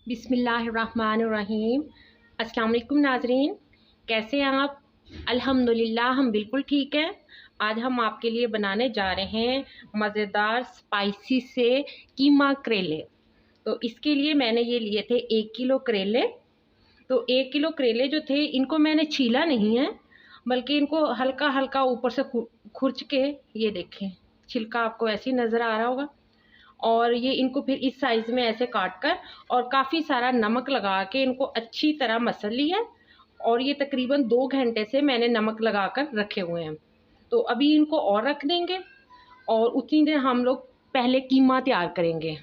बिस्मिल्लाहिर्रहमानिर्रहीम। अस्सलाम वालेकुम नाज़रीन, कैसे हैं आप? अल्हम्दुलिल्लाह हम बिल्कुल ठीक हैं। आज हम आपके लिए बनाने जा रहे हैं मज़ेदार स्पाइसी से कीमा करेले। तो इसके लिए मैंने ये लिए थे 1 किलो करेले। तो 1 किलो करेले जो थे इनको मैंने छीला नहीं है, बल्कि इनको हल्का हल्का ऊपर से खुरच के, ये देखें छिलका आपको ऐसे ही नज़र आ रहा होगा। और ये इनको फिर इस साइज़ में ऐसे काट कर और काफ़ी सारा नमक लगा के इनको अच्छी तरह मसल लिया है। और ये तकरीबन 2 घंटे से मैंने नमक लगा कर रखे हुए हैं। तो अभी इनको और रख देंगे और उतनी देर हम लोग पहले कीमा तैयार करेंगे।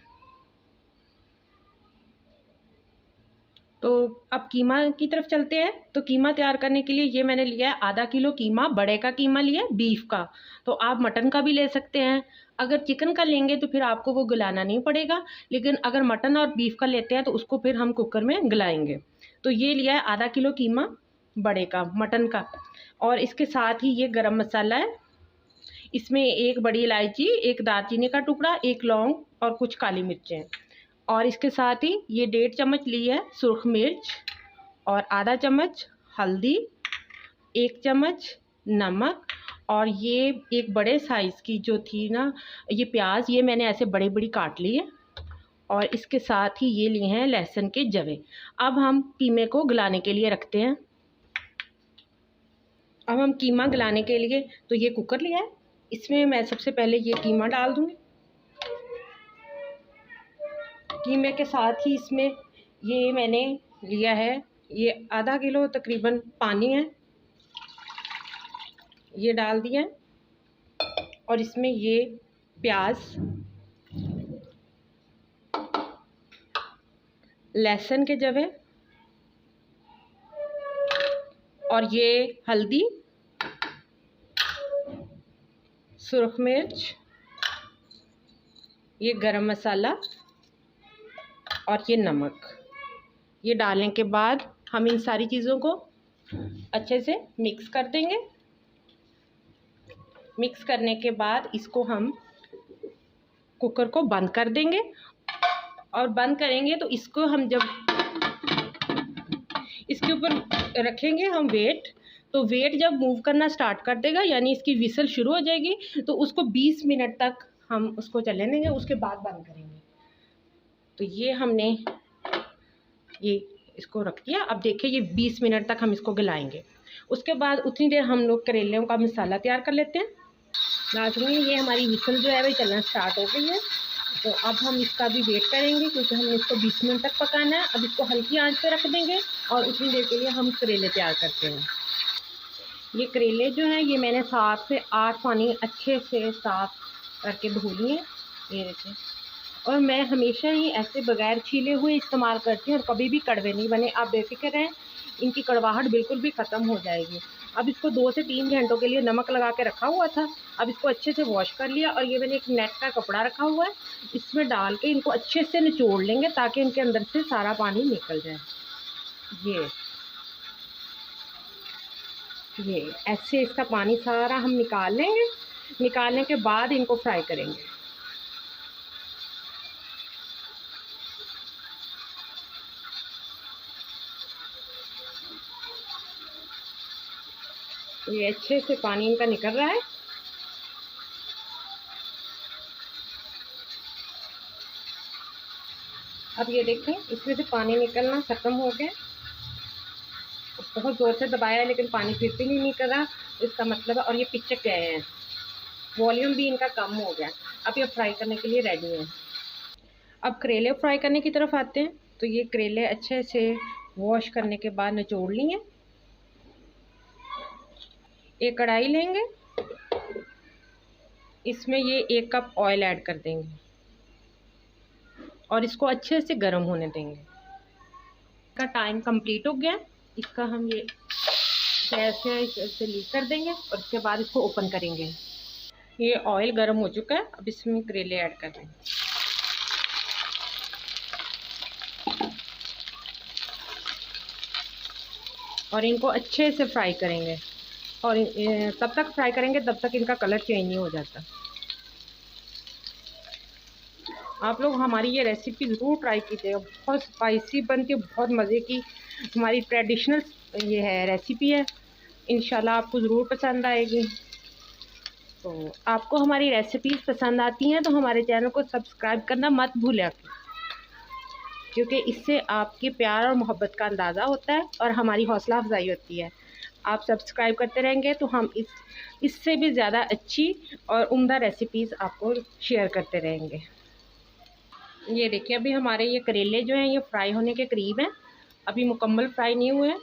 तो अब कीमा की तरफ चलते हैं। तो कीमा तैयार करने के लिए ये मैंने लिया है आधा किलो कीमा, बड़े का कीमा लिया है, बीफ का। तो आप मटन का भी ले सकते हैं। अगर चिकन का लेंगे तो फिर आपको वो गलाना नहीं पड़ेगा, लेकिन अगर मटन और बीफ का लेते हैं तो उसको फिर हम कुकर में गलाएंगे। तो ये लिया है आधा किलो कीमा बड़े का, मटन का। और इसके साथ ही ये गरम मसाला है, इसमें 1 बड़ी इलायची, 1 दालचीनी का टुकड़ा, 1 लौंग और कुछ काली मिर्चें। और इसके साथ ही ये 1.5 चम्मच ली है सुर्ख मिर्च और आधा चम्मच हल्दी, 1 चम्मच नमक। और ये एक बड़े साइज़ की जो थी ना ये प्याज, ये मैंने ऐसे बड़ी बड़ी काट ली है। और इसके साथ ही ये लिए हैं लहसुन के जवे। अब हम कीमे को गलाने के लिए रखते हैं। अब हम कीमा गलाने के लिए तो ये कुकर लिया है, इसमें मैं सबसे पहले ये कीमा डाल दूँगी। कीमे के साथ ही इसमें ये मैंने लिया है, ये आधा किलो तकरीबन पानी है, ये डाल दिया है। और इसमें ये प्याज, लहसुन के जवे और ये हल्दी, सुर्ख मिर्च, ये गरम मसाला और ये नमक, ये डालने के बाद हम इन सारी चीज़ों को अच्छे से मिक्स कर देंगे। मिक्स करने के बाद इसको हम कुकर को बंद कर देंगे। और बंद करेंगे तो इसको हम जब इसके ऊपर रखेंगे हम वेट, तो वेट जब मूव करना स्टार्ट कर देगा, यानी इसकी विसल शुरू हो जाएगी, तो उसको 20 मिनट तक हम उसको चलने देंगे, उसके बाद बंद करेंगे। तो ये हमने ये इसको रख दिया। अब देखिए ये 20 मिनट तक हम इसको गलाएंगे। उसके बाद उतनी देर हम लोग करेलों का मसाला तैयार कर लेते हैं। नाज़रीन, ये हमारी विसल जो है वही चलना स्टार्ट हो गई है। तो अब हम इसका भी वेट करेंगे, क्योंकि हमने इसको 20 मिनट तक पकाना है। अब इसको हल्की आंच पे रख देंगे और उतनी देर के लिए हम करेले तैयार करते हैं। ये करेले जो हैं ये मैंने 7 से 8 पानी अच्छे से साफ़ करके धो लिए। ये देखें। और मैं हमेशा ही ऐसे बगैर छीले हुए इस्तेमाल करती हूँ और कभी भी कड़वे नहीं बने। आप बेफिक्र रहें, इनकी कड़वाहट बिल्कुल भी ख़त्म हो जाएगी। अब इसको 2 से 3 घंटों के लिए नमक लगा के रखा हुआ था। अब इसको अच्छे से वॉश कर लिया और ये मैंने एक नेट का कपड़ा रखा हुआ है, इसमें डाल के इनको अच्छे से निचोड़ लेंगे ताकि इनके अंदर से सारा पानी निकल जाए। ये ऐसे इसका पानी सारा हम निकाल लेंगे। निकालने के बाद इनको फ्राई करेंगे। ये अच्छे से पानी इनका निकल रहा है। अब ये देखें, इसमें से पानी निकलना ख़त्म हो गया। बहुत ज़ोर से दबाया है लेकिन पानी फिर भी नहीं निकल रहा, इसका मतलब है। और ये पिचक गए हैं, वॉल्यूम भी इनका कम हो गया। अब ये फ्राई करने के लिए रेडी हैं। अब करेले फ्राई करने की तरफ आते हैं। तो ये करेले अच्छे से वॉश करने के बाद निचोड़ लिए। एक कढ़ाई लेंगे, इसमें ये 1 कप ऑयल ऐड कर देंगे और इसको अच्छे से गर्म होने देंगे। इसका टाइम कंप्लीट हो गया। इसका हम ये गैस से लीक कर देंगे और इसके बाद इसको ओपन करेंगे। ये ऑयल गर्म हो चुका है, अब इसमें करेले ऐड कर देंगे। और इनको अच्छे से फ्राई करेंगे और तब तक फ्राई करेंगे तब तक इनका कलर चेंज नहीं हो जाता। आप लोग हमारी ये रेसिपी ज़रूर ट्राई कीजिएगा, बहुत स्पाइसी बनती है, बहुत मज़े की हमारी ट्रेडिशनल ये है रेसिपी है। इंशाल्लाह आपको ज़रूर पसंद आएगी। तो आपको हमारी रेसिपीज़ पसंद आती हैं तो हमारे चैनल को सब्सक्राइब करना मत भूलें, क्योंकि इससे आपके प्यार और मोहब्बत का अंदाज़ा होता है और हमारी हौसला अफजाई होती है। आप सब्सक्राइब करते रहेंगे तो हम इससे भी ज़्यादा अच्छी और उम्दा रेसिपीज़ आपको शेयर करते रहेंगे। ये देखिए, अभी हमारे ये करेले जो हैं ये फ्राई होने के करीब हैं, अभी मुकम्मल फ्राई नहीं हुए हैं।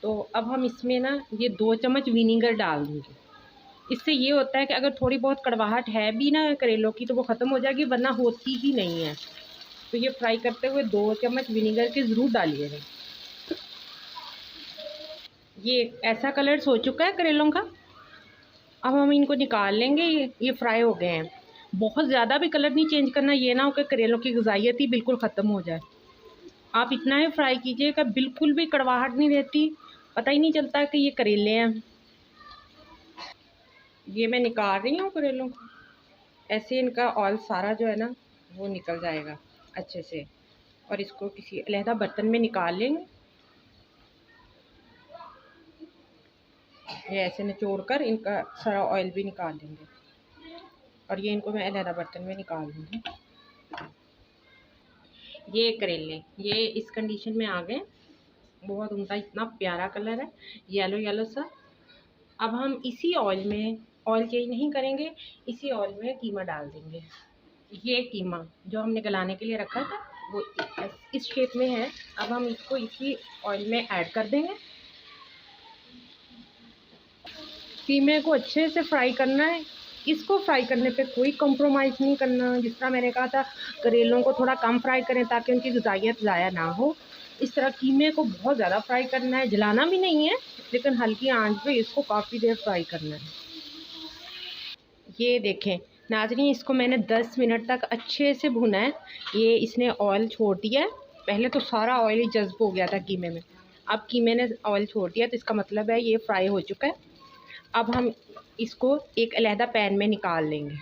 तो अब हम इसमें ना ये 2 चम्मच विनीगर डाल देंगे। इससे ये होता है कि अगर थोड़ी बहुत कड़वाहट है भी ना करेलों की तो वो ख़त्म हो जाएगी, वरना होती ही नहीं है। तो ये फ्राई करते हुए 2 चम्मच विनीगर के ज़रूर डालिएगा। ये ऐसा कलर्स हो चुका है करेलों का। अब हम इनको निकाल लेंगे, ये फ्राई हो गए हैं। बहुत ज़्यादा भी कलर नहीं चेंज करना, ये ना हो कि करेलों की ग़िज़ाइयत ही बिल्कुल ख़त्म हो जाए। आप इतना ही फ्राई कीजिएगा, बिल्कुल भी कड़वाहट नहीं रहती, पता ही नहीं चलता कि ये करेले हैं। ये मैं निकाल रही हूँ करेलों को, ऐसे इनका ऑयल सारा जो है ना वो निकल जाएगा अच्छे से। और इसको किसी अलहदा बर्तन में निकाल लेंगे। ये ऐसे निचोड़ कर इनका सारा ऑयल भी निकाल लेंगे। और ये इनको मैं अलहदा बर्तन में निकाल लूँगी। ये करेले ये इस कंडीशन में आ गए, बहुत उम्दा, इतना प्यारा कलर है, येलो येलो सा। अब हम इसी ऑयल में, ऑयल चेंज नहीं करेंगे, इसी ऑयल में कीमा डाल देंगे। ये कीमा जो हमने गलाने के लिए रखा था वो इस शेप में है। अब हम इसको इसी ऑयल में ऐड कर देंगे। कीमे को अच्छे से फ्राई करना है, इसको फ्राई करने पे कोई कॉम्प्रोमाइज़ नहीं करना। जिस तरह मैंने कहा था करेलों को थोड़ा कम फ्राई करें ताकि उनकी ग़िज़ाइयत ज़ाया ना हो, इस तरह कीमे को बहुत ज़्यादा फ्राई करना है। जलाना भी नहीं है, लेकिन हल्की आंच पे इसको काफ़ी देर फ्राई करना है। ये देखें नाज़रीन, इसको मैंने 10 मिनट तक अच्छे से भुना है। ये इसने ऑयल छोड़ दिया है, पहले तो सारा ऑयल ही जज़्ब हो गया था कीमे में, अब कीमे ने ऑयल छोड़ दिया, तो इसका मतलब है ये फ्राई हो चुका है। अब हम इसको एक अलहदा पैन में निकाल लेंगे।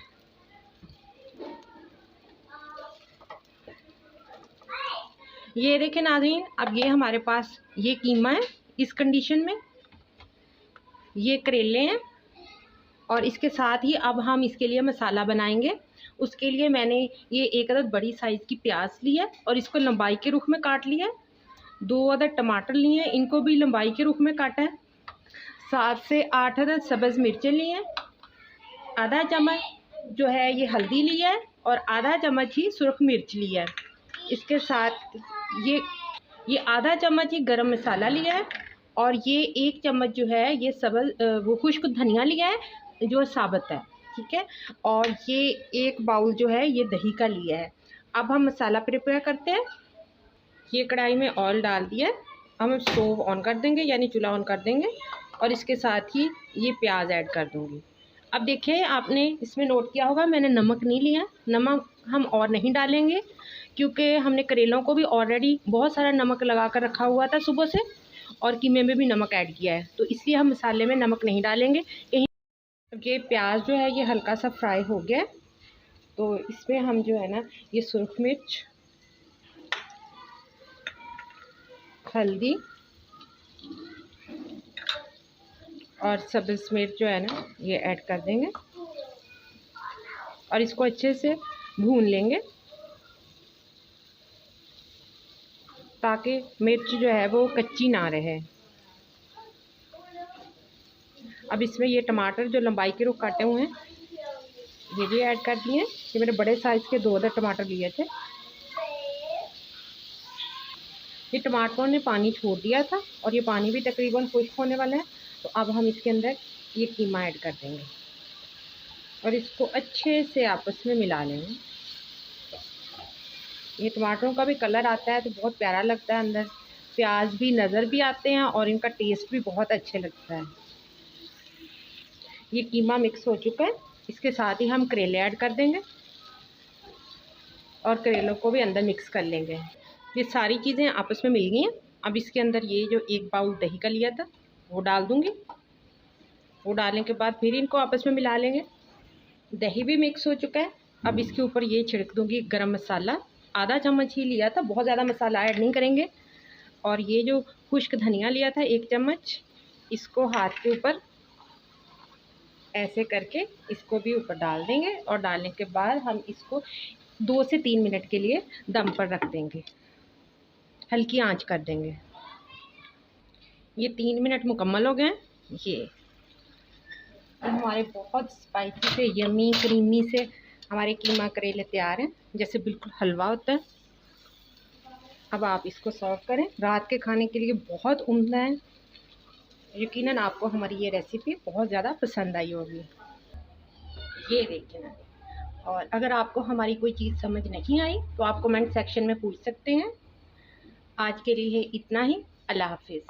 ये देखें नाज़रीन, अब ये हमारे पास ये कीमा है इस कंडीशन में, ये करेले हैं, और इसके साथ ही अब हम इसके लिए मसाला बनाएंगे। उसके लिए मैंने ये 1 अदद बड़ी साइज़ की प्याज ली है और इसको लंबाई के रुख में काट लिया है। 2 अदद टमाटर लिए हैं, इनको भी लंबाई के रुख में काटा है। 7 से 8 अदद सब्ज़ मिर्चें ली हैं। आधा चम्मच जो है ये हल्दी लिया है और आधा चम्मच ही सुरख मिर्च लिया है। इसके साथ ये आधा चम्मच ही गरम मसाला लिया है और ये 1 चम्मच जो है ये वो खुश्क धनिया लिया है जो साबुत है, ठीक है। और ये 1 बाउल जो है ये दही का लिया है। अब हम मसाला प्रिपेयर करते हैं। ये कढ़ाई में ऑयल डाल दिया है, हम स्टोव ऑन कर देंगे यानी चूल्हा ऑन कर देंगे और इसके साथ ही ये प्याज ऐड कर दूँगी। अब देखिए, आपने इसमें नोट किया होगा मैंने नमक नहीं लिया, नमक हम और नहीं डालेंगे क्योंकि हमने करेलों को भी ऑलरेडी बहुत सारा नमक लगा कर रखा हुआ था सुबह से, और कीमे में भी नमक ऐड किया है, तो इसलिए हम मसाले में नमक नहीं डालेंगे। ये प्याज जो है ये हल्का सा फ्राई हो गया, तो इसमें हम जो है ना ये सुरख मिर्च, हल्दी और सब्ज़ मिर्च जो है ना ये ऐड कर देंगे और इसको अच्छे से भून लेंगे ताकि मिर्च जो है वो कच्ची ना रहे। अब इसमें ये टमाटर जो लंबाई के रुख काटे हुए हैं ये भी ऐड कर दिए। ये मेरे बड़े साइज़ के 2 अदद टमाटर लिए थे। ये टमाटरों ने पानी छोड़ दिया था और ये पानी भी तकरीबन खुश्क होने वाला है, तो अब हम इसके अंदर ये कीमा ऐड कर देंगे और इसको अच्छे से आपस में मिला लेंगे। ये टमाटरों का भी कलर आता है तो बहुत प्यारा लगता है, अंदर प्याज भी नज़र भी आते हैं और इनका टेस्ट भी बहुत अच्छे लगता है। ये कीमा मिक्स हो चुका है, इसके साथ ही हम करेले ऐड कर देंगे और करेलों को भी अंदर मिक्स कर लेंगे। ये सारी चीज़ें आपस में मिल गई हैं। अब इसके अंदर ये जो 1 बाउल दही का लिया था वो डाल दूँगी। वो डालने के बाद फिर इनको आपस में मिला लेंगे। दही भी मिक्स हो चुका है अब इसके ऊपर ये छिड़क दूँगी गरम मसाला, आधा चम्मच ही लिया था, बहुत ज़्यादा मसाला ऐड नहीं करेंगे। और ये जो खुश्क धनिया लिया था 1 चम्मच, इसको हाथ के ऊपर ऐसे करके इसको भी ऊपर डाल देंगे और डालने के बाद हम इसको 2 से 3 मिनट के लिए दम पर रख देंगे, हल्की आंच कर देंगे। ये 3 मिनट मुकम्मल हो गए हैं। ये हमारे बहुत स्पाइसी से यमी क्रीमी से हमारे कीमा करेले तैयार हैं, जैसे बिल्कुल हलवा होता है। अब आप इसको सर्व करें, रात के खाने के लिए बहुत उम्दा है। यकीनन आपको हमारी ये रेसिपी बहुत ज़्यादा पसंद आई होगी। ये देखिए ना, और अगर आपको हमारी कोई चीज़ समझ नहीं आई तो आप कमेंट सेक्शन में पूछ सकते हैं। आज के लिए इतना ही। अल्लाह हाफिज़।